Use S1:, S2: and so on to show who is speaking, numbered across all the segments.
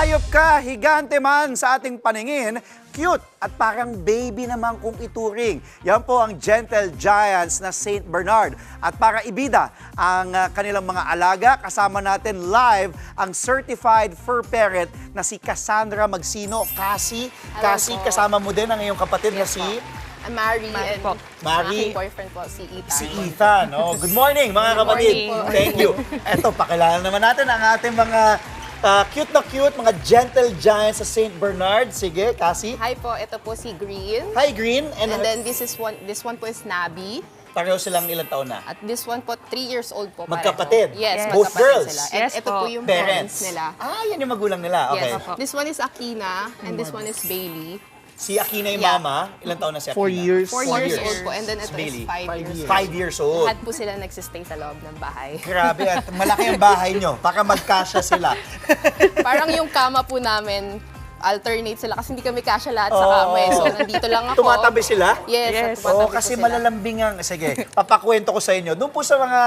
S1: Hayop ka, higante man sa ating paningin, cute at parang baby naman kung ituring. Yan po ang gentle giants na Saint Bernard. At para ibida ang kanilang mga alaga, kasama natin live ang certified fur parent na si Cassandra Magsino. Cassie, kasama mo din ang iyong kapatid na si...
S2: I'm Mari and
S3: po.
S1: Mari.
S2: aking boyfriend po, si Ethan.
S1: Si Ethan. Oh, good morning mga kapatid.
S2: morning.
S1: Thank you. Eto, pakilala naman natin ang ating mga cute na cute, mga gentle giants sa Saint Bernard. Sige, Cassie.
S2: Hi po, ito po si Green.
S1: Hi, Green.
S2: And then this one po is Nabi.
S1: Pareho silang ilang taon na?
S2: At this one po, 3 years old po.
S1: Magkapatid?
S2: Pareho. Yes,
S3: Yes.
S1: Both
S2: magkapatid
S1: girls?
S2: sila. And
S3: Yes
S2: ito po
S3: po.
S2: yung
S1: Parents
S2: parents nila.
S1: Ah, yan yung magulang nila. Okay.
S2: Yes. This one is Akina and this one is Bailey.
S1: Si Akina yung
S2: Yeah.
S1: mama. Ilang taon na si Akina?
S4: 4 years.
S2: 4
S1: 4
S2: years
S1: years.
S2: old po. And then ito
S1: Si Bailey?
S2: is 5 years old.
S1: 5 years old.
S2: Lahat po sila nagsistay sa loob ng bahay.
S1: Grabe, at malaki ang bahay nyo. Baka magkasya sila.
S2: Parang yung kama po namin, alternate sila kasi hindi kami kasya lahat sa kama eh. So nandito lang ako.
S1: Tumatabi sila?
S2: Yes,
S3: Yes.
S2: tumatabi
S1: Oo,
S2: po
S1: kasi
S2: sila.
S1: malalambing ang... Sige, papakwento ko sa inyo. Doon po sa mga...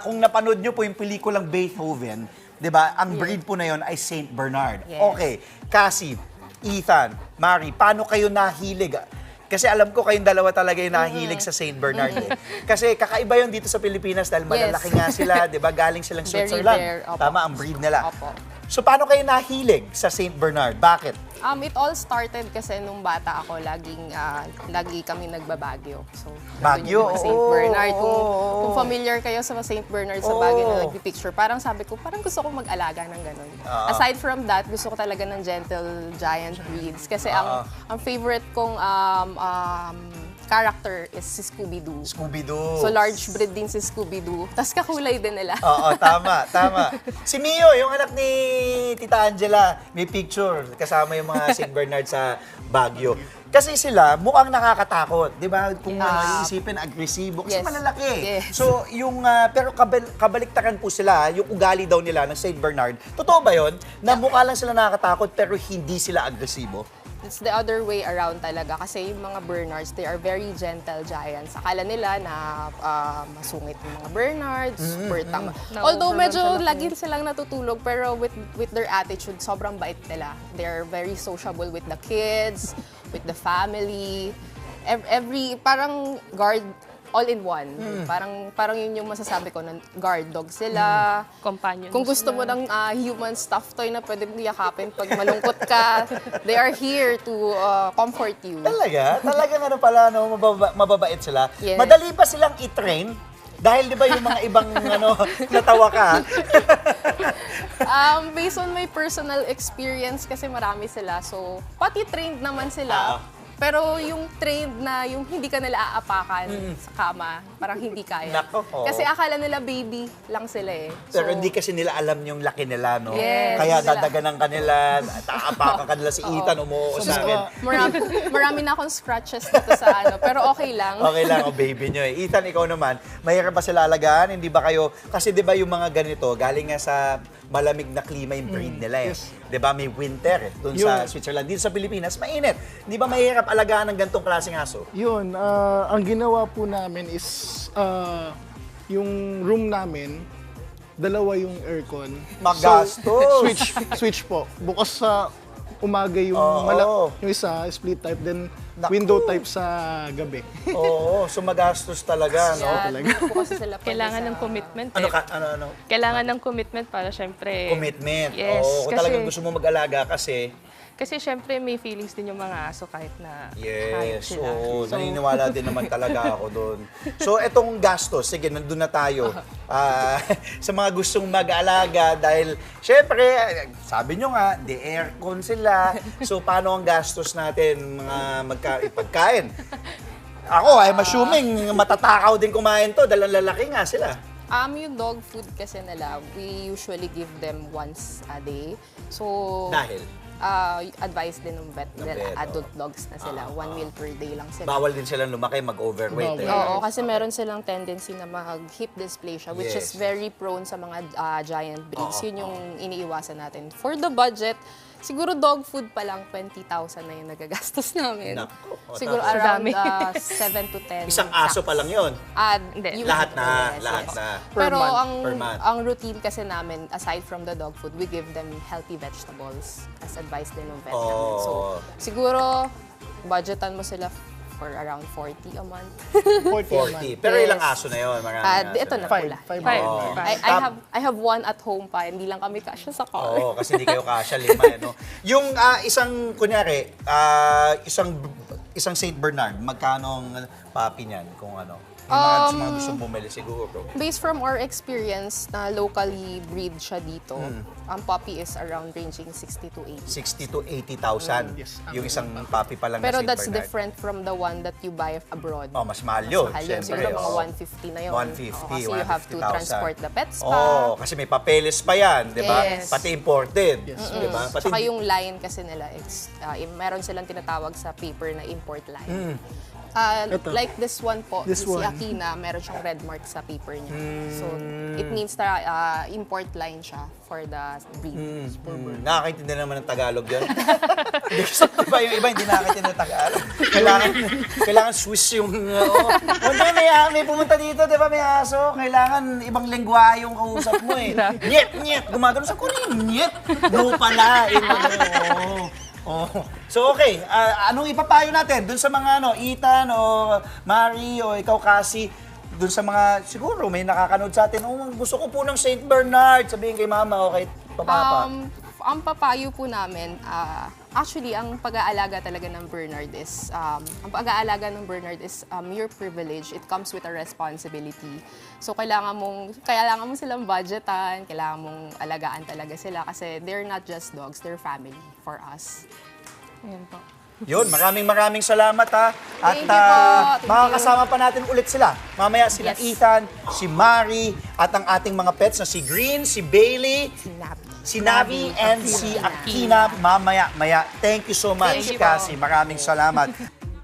S1: kung napanood nyo po yung pelikulang Beethoven, di ba? Ang breed po na yon ay Saint Bernard.
S2: Yes.
S1: Okay, Cassie, Ethan, Mari, paano kayo nahilig? Kasi alam ko kayong dalawa talaga yung nahilig sa Saint Bernard. Eh. Kasi kakaiba yun dito sa Pilipinas dahil malalaki nga sila, di ba? Galing silang
S2: Very
S1: Switzerland.
S2: rare, opo.
S1: Tama, ang breed nila.
S2: Opo.
S1: So paano kayo nahilig sa Saint Bernard? Bakit?
S2: It all started kasi nung bata ako, lagi kami nagbabagyo. So,
S1: Baguio?
S2: nandun yung mga Saint
S1: Oo,
S2: Bernard.
S1: oo.
S2: Kung familiar kayo sa Saint Bernard sa
S1: Oo.
S2: Baguio na nagpipicture, parang sabi ko, parang gusto ko mag-alaga ng ganun. Aside from that, gusto ko talaga ng gentle giant breeds. Kasi ang favorite kong character is si Scooby-Doo.
S1: Scooby-Doo.
S2: So large breed din si Scooby-Doo. Tapos kakulay din nila.
S1: Oo, tama, tama. Si Mio, yung anak ni Tita Angela, may picture kasama yung mga Saint Bernard sa Baguio. Kasi sila mukhang nakakatakot, 'di ba? Kung iisipin agresibo kasi
S2: Yes.
S1: malalaki.
S2: Yes.
S1: So, yung pero kabaliktaran po sila, yung ugali daw nila ng Saint Bernard. Totoo ba 'yon? Na mukha lang sila nakakatakot pero hindi sila agresibo?
S2: It's the other way around talaga kasi yung mga Bernards, they are very gentle giants. Akala nila na masungit yung mga Bernards, super tama. Although medyo lagi silang natutulog pero with their attitude, sobrang bait nila. They're very sociable with the kids, with the family. Every parang guard all in one. Parang yun yung masasabi ko na guard dog sila.
S3: Companion.
S2: Kung gusto mo ng human stuffed toy na pwede mong yakapin pag malungkot ka, they are here to comfort you.
S1: Talaga? Talagang ano pala, no, mababait sila.
S2: Yes.
S1: Madali ba silang i-train? Dahil 'di ba yung mga ibang ano, natawa ka?
S2: Based on my personal experience kasi marami sila. So, pati trained naman sila. Pero yung trained na, yung hindi ka nila aapakan sa kama, parang hindi kaya.
S1: Nako, oo.
S2: Kasi akala nila baby lang sila eh.
S1: Pero hindi kasi nila alam yung laki nila, no?
S2: Yes,
S1: Kaya
S2: sila.
S1: dadaganan kanila, taapakan kanila si Ethan, umuo sa akin.
S2: Marami na akong scratches dito sa ano, pero okay lang.
S1: Okay lang, o baby nyo eh. Ethan, ikaw naman, mahirap ba sila alagaan? Hindi ba kayo, kasi di ba yung mga ganito, galing nga sa malamig na klima yung breed nila eh.
S4: yes.
S1: Di ba may winter eh, doon sa Switzerland. Dito sa Pilipinas, mainit. Di ba mahirap alagaan ng gantong klaseng aso?
S4: Yun, ang ginawa po namin is yung room namin, dalawa yung aircon.
S1: Magastos!
S4: Switch po. Bukas sa umaga yung
S1: Oo.
S4: yung isa, split type, then
S1: Naku.
S4: window type sa gabi.
S1: Oo, so magastos talaga, no?
S2: Yeah,
S4: talaga.
S2: hindi po kasi sila pwede
S3: Kailangan
S2: sa-
S3: ng commitment
S1: Ano
S3: eh.
S1: ka, ano?
S3: Kailangan ng commitment para syempre...
S1: Commitment.
S3: Yes,
S1: Oo, kung
S3: kasi-
S1: talagang gusto mo mag-alaga kasi,
S3: Kasi syempre may feelings din yung mga aso kahit na hayop
S1: yes,
S3: sila.
S1: oo, naniniwala din naman talaga ako doon. So, etong gastos, sige, nandun na tayo. Sa mga gustong mag-alaga dahil, syempre, sabi nyo nga, the aircon sila. So, paano ang gastos natin, mga pagkain? Ako, I'm assuming matatakaw din kumain to dahil ang lalaki nga sila.
S2: Yung dog food kasi nila, we usually give them once a day. So,
S1: Dahil?
S2: advice din ng vet
S1: Ng
S2: nila,
S1: vet,
S2: adult dogs na sila. 1 meal per day lang sila.
S1: Bawal din silang lumaki, mag-overweight. Eh.
S2: Oo, kasi meron silang tendency na mag-hip dysplasia, which
S1: Yes.
S2: is very prone sa mga giant breeds.
S1: Oo,
S2: Yun yung iniiwasan natin. For the budget, Siguro dog food pa lang, 20,000 na yung nagagastos namin.
S1: Nako. O,
S2: Siguro
S1: tapos-
S2: around
S3: Dami.
S2: 7 to 10
S1: Isang aso pa lang yon.
S3: Hindi.
S1: Lahat na, lahat
S2: yes.
S1: na.
S2: Pero
S1: Per month.
S2: ang routine kasi namin, aside from the dog food, we give them healthy vegetables as advice din ng vet namin. So, siguro, budgetan mo sila for around 40 a month.
S1: 40. Pero
S2: Yes.
S1: ilang aso na yon? Maraming aso
S2: Ito na
S4: Five.
S2: pula.
S4: Five.
S3: Five.
S1: Oo.
S3: Five.
S2: I have one at home pa, hindi lang kami kasya sa car.
S1: Oo, kasi hindi kayo kasya, 5, no? Yung isang, kunyari, isang Saint Bernard, magkano ang papi niyan kung ano? Yung mga, sa mga gustong bumili siguro.
S2: Based from our experience na locally breed siya dito, ang puppy is around ranging 60 to 80.
S1: 60 to 80,000.
S4: Yes.
S1: Yung isang papi pa lang
S2: Pero
S1: na Saint
S2: that's
S1: Bernard.
S2: different from the one that you buy abroad.
S1: Oh, mas mahal yun.
S2: Mahal yun.
S1: Syempre,
S2: Siguro mga
S1: oo.
S2: 150 na yun.
S1: 150,
S2: Oo, kasi you have to
S1: 150,000.
S2: transport the pets pa.
S1: Oo, kasi may papeles pa yan, di ba?
S2: Yes.
S1: Pati imported. Di ba? Pati
S2: Tsaka yung line kasi nila, meron silang tinatawag sa paper na import line.
S4: Ito.
S2: Like this one po,
S4: This
S2: si
S4: one.
S2: Akina, meron siyang red mark sa paper niya. So, it means na import line siya for the breed.
S1: Nakakaintindi naman ng Tagalog yun. Diba yung iba hindi nakakaintindi ng Tagalog. Kailangan Swiss yung... Hindi, may pumunta dito, di ba may aso? Kailangan ibang lengguwahe yung kausap mo eh. Nyet, nyet. Gumagano sa Korean. Nyet. No pala. Oh. So okay, anong ipapayo natin dun sa mga Ethan o Mari o ikaw Cassie, dun sa mga siguro may nakakanood sa atin, gusto ko po ng Saint Bernard, sabihin kay mama o kay papa.
S2: Ang papayo po namin, actually, ang pag-aalaga talaga ng Bernard is, your privilege. It comes with a responsibility. So, kailangan mo silang budgetan, kailangan mong alagaan talaga sila kasi they're not just dogs, they're family for us.
S3: Ayan po.
S1: Yun, maraming salamat ha. At
S2: Thank you po. Thank
S1: makakasama pa natin ulit sila. Mamaya sila
S2: Yes.
S1: Ethan, si Mari, at ang ating mga pets na si Green, si Bailey, si Navi, and si Akina mamaya-maya. Thank you so much,
S2: Thank you
S1: Cassie.
S2: po.
S1: Maraming salamat.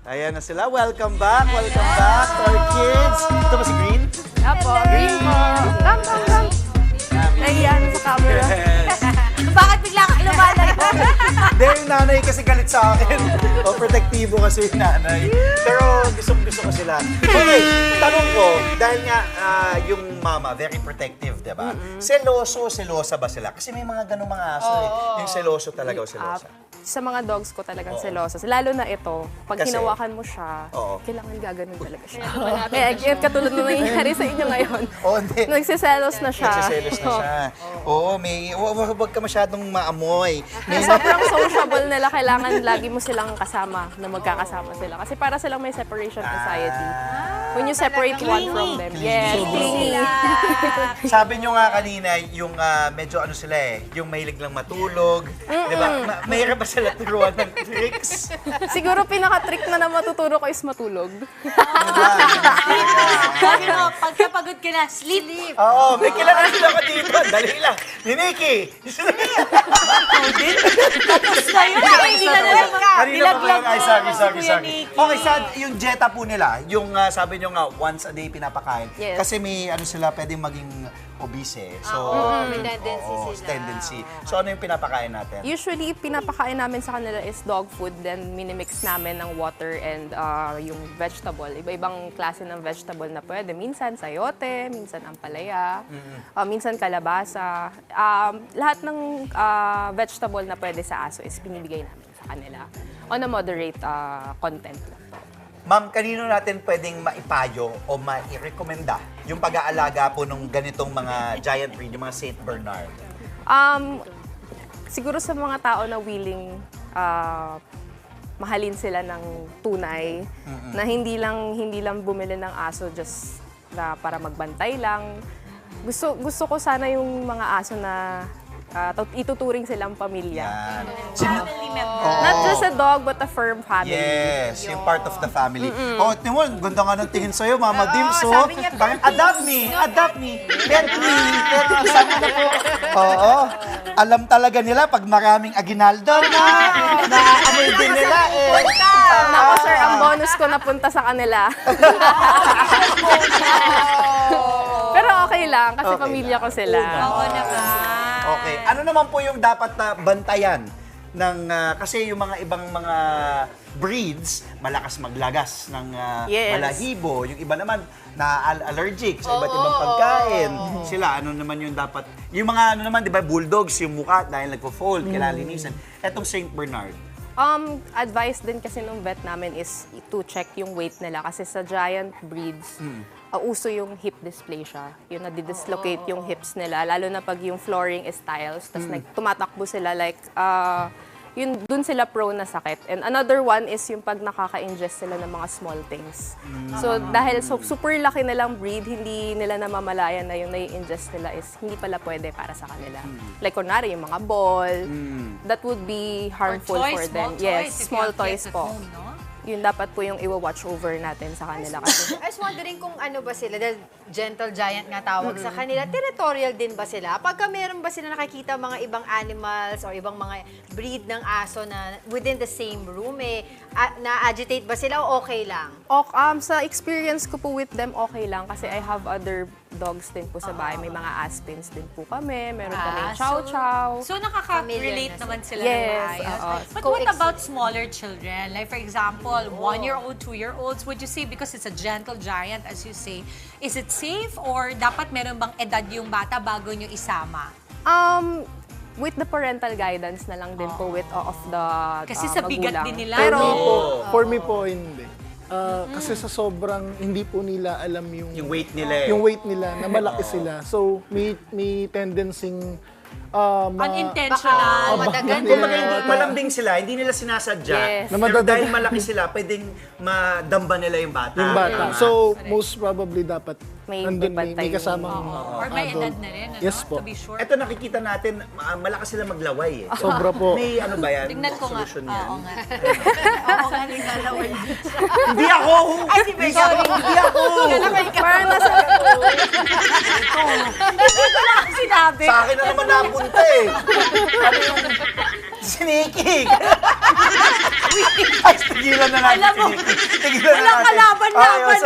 S1: Ayan na sila. Welcome back to our kids. Ito ba si Green?
S3: Apo, green po. Come. Ayan sa camera.
S5: Bakit bigla ka lumalay?
S1: Hindi, yung nanay kasi galit sa akin. O, protektibo kasi yung nanay. Pero gusto ko sila. Okay, tanong ko, dahil nga yung mama, very protective, di ba? Selosa ba sila? Kasi may mga ganung mga aso eh. Yung seloso talaga o selosa.
S2: Sa mga dogs ko talagang selosas. Lalo na ito, pag
S1: Kasi-
S2: hinawakan mo siya,
S1: Oo.
S2: kailangan gaganon talaga siya. Kaya katulad na nangyayari sa inyo ngayon.
S1: Oo, hindi.
S2: Nagsiselos na siya.
S1: Nagsiselos na siya. Oo, huwag ka masyadong maamoy. May
S2: Sobrang sociable nila, kailangan lagi mo silang kasama, na magkakasama sila. Kasi para silang may separation anxiety. When you separate one from them. Yes, clingy.
S1: Sabi nyo nga kanina, yung medyo sila yung mahilig lang matulog. Di ba? Mahirap ba sila turuan ng tricks?
S2: Siguro pinaka-trick na matuturo ko is matulog.
S5: Sabi mo, pagkapagod ka na, sleep.
S1: Oo, may kilala sila ka dito. Dali lang. Ni Nikki.
S5: Tapos na yun, hindi ka na lang
S1: Kanina pa lang. Ay, sorry.
S5: Kuya Nikki.
S1: Okay, yung Jetta po nila, yung sabi nyo nga, once a day pinapakain.
S2: Yes.
S1: Kasi may sila, pwedeng maging obese. So,
S5: may tendency
S1: oo,
S5: sila.
S1: tendency. So, ano yung pinapakain natin?
S2: Usually, pinapakain namin sa kanila is dog food, then minimix namin ng water and yung vegetable. Iba-ibang klase ng vegetable na pwede. Minsan sayote, minsan ampalaya, minsan kalabasa. Lahat ng vegetable na pwede sa aso is binibigay namin sa kanila on a moderate content lang po.
S1: Ma'am, kanino natin pwedeng maipayo o mairekomenda yung pag-aalaga po ng ganitong mga giant breed, yung mga Saint Bernard?
S2: Siguro sa mga tao na willing mahalin sila ng tunay, na hindi lang bumili ng aso just na para magbantay lang. Gusto ko sana yung mga aso na ituturing silang pamilya.
S1: Yan.
S5: Family member.
S2: Not just a dog, but a firm family.
S1: Yes, yung part of the family. Oh, tingnan mo, ganda nga ng tingin sa'yo, Mama Dims. So,
S5: sabi niya,
S1: parang adopt me, pet me, sabi na po. Oo, alam talaga nila pag maraming aginaldo na amoy din nila eh.
S2: Nako sir, ang bonus ko napunta sa kanila. Pero okay lang, kasi
S1: Okay
S2: pamilya
S1: lang.
S2: ko sila.
S5: Oo naman.
S1: Okay, ano naman po yung dapat na bantayan kasi yung mga ibang mga breeds, malakas maglagas ng
S2: Yes.
S1: balahibo. Yung iba naman, allergic sa iba't ibang pagkain. Sila, ano naman yung dapat, yung mga ano naman, di ba, bulldogs, yung mukha dahil nagpo-fold, kailangan linisan. Etong Saint Bernard,
S2: Advice din kasi nung vet namin is to check yung weight nila kasi sa giant breeds, uso yung hip dysplasia. Yung nadidislocate yung hips nila, lalo na pag yung flooring is tiles, tapos tumatakbo sila like, yun, dun sila prone na sakit. And another one is yung pag nakaka-ingest sila ng mga small things. So dahil super laki nilang breed, hindi nila namamalayan na yung nai-ingest nila is hindi pala pwede para sa kanila. Like kunwari yung mga ball, that would be harmful
S5: toys,
S2: for them.
S5: small
S2: Yes,
S5: toys, if you
S2: small
S5: have
S2: toys
S5: kids at
S2: po.
S5: home, no?
S2: Yun dapat po yung iwa-watch over natin sa kanila kasi.
S6: I was wondering kung ano ba sila, dahil gentle giant nga tawag sa kanila, territorial din ba sila? Pagka meron ba sila nakikita mga ibang animals o ibang mga breed ng aso na within the same room, na-agitate ba sila o okay lang?
S2: Sa experience ko po with them, okay lang kasi I have other dogs din po sa bahay. May mga aspins din po kami. Meron kami chow-chow.
S5: So nakaka-relate
S6: Familiar na
S5: naman sila
S2: Yes,
S5: ng maayos.
S2: oo.
S5: But what about smaller children? Like for example, 1-year-old, 2-year-olds, would you say because it's a gentle giant, as you say, is it safe or dapat meron bang edad yung bata bago nyo isama?
S2: With the parental guidance na lang din po of the
S5: Kasi sa bigat
S2: magulang.
S5: din nila.
S2: Pero,
S4: For me po, hindi. Kasi sa sobrang hindi po nila alam
S1: yung weight nila
S4: yung weight nila na malaki sila. So may tendency
S5: Unintentional.
S6: Madagan
S1: Kung
S6: na.
S1: malambing sila, hindi nila sinasadya.
S2: Yes.
S4: Na
S1: Pero
S4: madadagan.
S1: dahil malaki sila, pwedeng madamba nila yung bata.
S4: yung bata.
S1: Tama.
S4: So most probably dapat
S2: May
S4: nandun may
S2: bantay.
S4: kasamang
S5: Or may
S4: adult.
S5: edad na rin, ano?
S4: Yes po.
S5: To be sure.
S1: Ito nakikita natin, malakas sila maglaway eh.
S4: Sobra po.
S1: May ano ba yan?
S5: Tingnan ko nga.
S1: Solusyon yan?
S5: Oo nga.
S6: Oo nga, naglalaway.
S1: Hindi ako!
S6: Ay, si Berga.
S1: Hindi ako!
S2: parang nasa,
S5: Sinabi.
S1: Sa akin na naman napunta eh. Ano yung siniki? Ay, tigilan na natin.
S5: Alam mo,
S1: Tigilan na
S5: walang
S1: natin.
S5: kalaban-laban.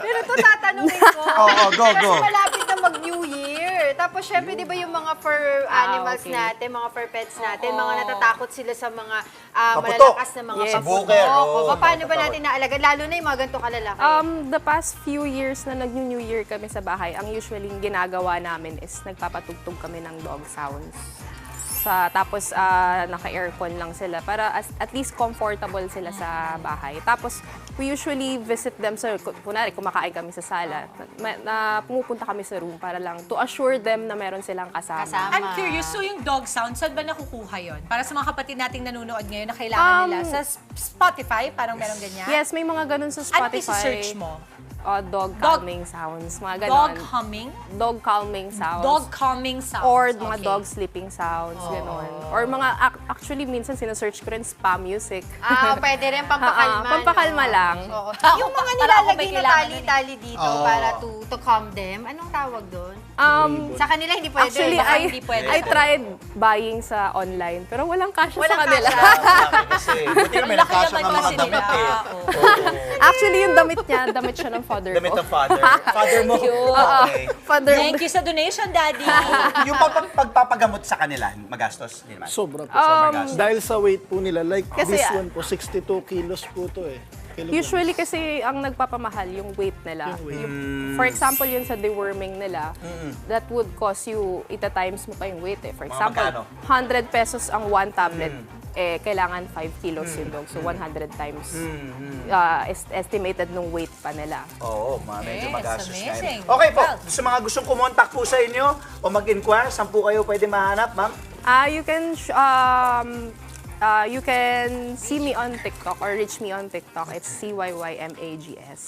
S6: Pero ito tatanungin ko.
S1: Oo, go.
S6: Kasi malapit na mag-New Year. Tapos syempre, di ba yung mga fur animals
S2: okay.
S6: natin, mga fur pets natin, mga natatakot sila sa mga
S1: Paputok.
S6: malalakas na mga
S2: Yes.
S6: paputok.
S1: Buker, oo.
S6: Paano ba natin naalaga? Lalo na yung mga ganito kalalaki.
S2: the past few years na nag-New Year kami sa bahay, ang usually ginagawa namin is nagpapatugtog kami ng dog sounds. Tapos naka-aircon lang sila para at least comfortable sila sa bahay. Tapos we usually visit them sa, kunwari kumakain kami sa sala, pumupunta kami sa room para lang to assure them na meron silang kasama.
S5: I'm curious, so yung dog sound, saan ba nakukuha yon? Para sa mga kapatid nating nanonood ngayon na kailangan nila. Sa Spotify, parang meron ganyan?
S2: Yes, may mga ganun sa
S5: Ano
S2: Spotify.
S5: isi-search mo?
S2: Dog calming sounds, mga ganon.
S5: Dog humming?
S2: Dog calming sounds.
S5: Dog calming sounds.
S2: Or mga
S5: Okay.
S2: dog sleeping sounds, gano'n. Or mga, actually, minsan sinesearch ko rin spa music.
S6: Pwede rin pampakalma.
S2: Pampakalma
S6: no?
S2: lang.
S6: Oo.
S5: Ako
S6: Yung mga
S5: para ako
S6: nilalagay
S5: may
S6: na
S5: kailangan
S6: tali-tali dito para to calm them. Anong tawag doon? Sa kanila hindi pwede.
S2: Actually,
S6: Baka
S5: hindi pwede.
S2: I tried buying sa online, pero walang kasya sa
S6: Walang
S2: kanila.
S1: Kasi, buti na may
S5: Ang laki
S1: nakasya
S5: naman
S1: ng mga
S5: kasi
S1: damit
S5: nila.
S1: eh.
S5: Oo.
S2: Actually, yung damit niya, damit siya ng father
S1: Damit
S2: ko.
S1: ng father. Father mo? Okay.
S2: Father,
S5: Thank you sa donation, Daddy.
S1: Yung pagpapagamot sa kanila, magastos? Hindi naman.
S4: Sobra po.
S1: Magastos.
S4: Dahil sa weight po nila, like
S2: Kasi,
S4: this one po, 62 kilos po to eh. Kilograms.
S2: usually kasi ang nagpapamahal yung weight nila. For example, yun sa deworming nila, that would cost you, ita-times mo pa yung weight eh. For
S1: Mga
S2: example,
S1: magkano?
S2: 100 pesos ang 1 tablet. Kailangan 5 kilos yung dog. So, 100 times estimated nung weight pa nila.
S1: Oo, medyo
S5: Yes,
S1: magastos na
S5: amazing.
S1: yun. Okay po,
S5: Well,
S1: sa mga gustong kumontak po sa inyo o mag-inquire, saan po kayo pwede mahanap, ma'am?
S2: You can see me on TikTok or reach me on TikTok. It's CYYMAGS.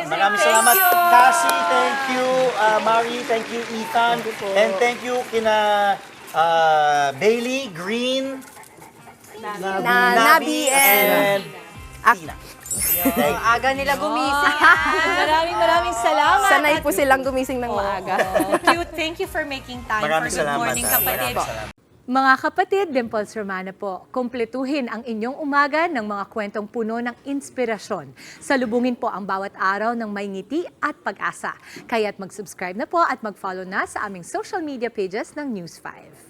S1: Maraming salamat, Cassie, thank you, Mari, thank you, Ethan, and thank you kina Bailey, Green,
S2: Nabi and
S1: Tina.
S6: Aga nila gumising.
S5: maraming salamat.
S2: sanay po silang gumising ng maaga.
S5: Cute. Thank you for making time
S1: Maraming
S5: for Good
S1: salamat.
S5: Morning, kapatid.
S1: Maraming salamat.
S7: Mga kapatid, Dimples Romana po, kumpletuhin ang inyong umaga ng mga kwentong puno ng inspirasyon. Salubungin po ang bawat araw ng may ngiti at pag-asa. Kaya't mag-subscribe na po at mag-follow na sa aming social media pages ng News 5.